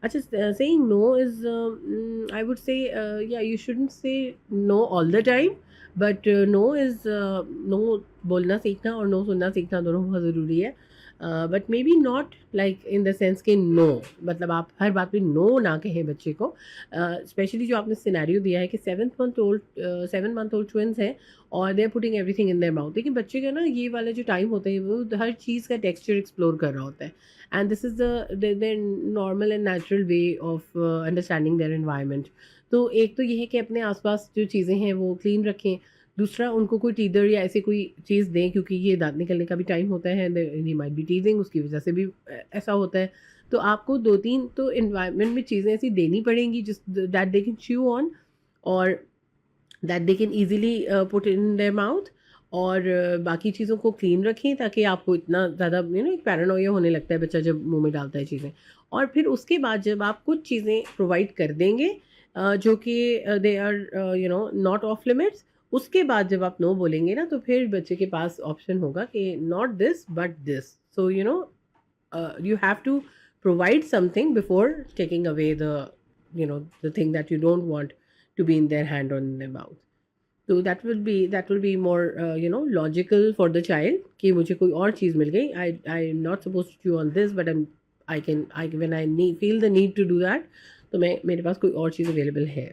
अच्छा, saying no is, I would say, yeah, you shouldn't say no all the time, but no is, no बोलना सीखना और no सुनना सीखना दोनों बहुत ज़रूरी है। But may be not like in the sense कि नो, मतलब आप हर बात पे नो ना कहें बच्चे को। स्पेशली जो आपने सिनेरियो दिया है कि 7 मंथ ओल्ड ट्विंस हैं और they are putting everything in their mouth. देखिए बच्चे का ना ये वाला जो टाइम होता है वो हर चीज़ का टेक्सचर एक्सप्लोर कर रहा होता है, and this is the normal and natural way of understanding their environment. तो एक तो ये है कि अपने आसपास जो चीज़ें हैं वो क्लीन रखें। दूसरा, उनको कोई टीदर या ऐसी कोई चीज़ दें, क्योंकि ये दाँत निकलने का भी टाइम होता है, ही माइट बी टीजिंग, उसकी वजह से भी ऐसा होता है। तो आपको 2-3 तो एनवायरनमेंट में चीज़ें ऐसी देनी पड़ेंगी जिस that they can chew on, और that they can easily put in their mouth. और बाकी चीज़ों को क्लीन रखें ताकि आपको इतना ज़्यादा एक पैरानोया होने लगता है बच्चा जब मुँह में डालता है चीज़ें। और फिर उसके बाद जब आप कुछ चीज़ें प्रोवाइड कर देंगे जो कि they are not of limits, उसके बाद जब आप नो बोलेंगे ना, तो फिर बच्चे के पास ऑप्शन होगा कि not this but this. So you have to provide something before taking away the thing that you don't want to be in their hand or in their mouth. So that will be more logical for the child कि मुझे कोई और चीज़ मिल गई, I am not supposed to chew on this, but I when I need feel the need to do that, तो मैं मेरे पास कोई और चीज़ अवेलेबल है।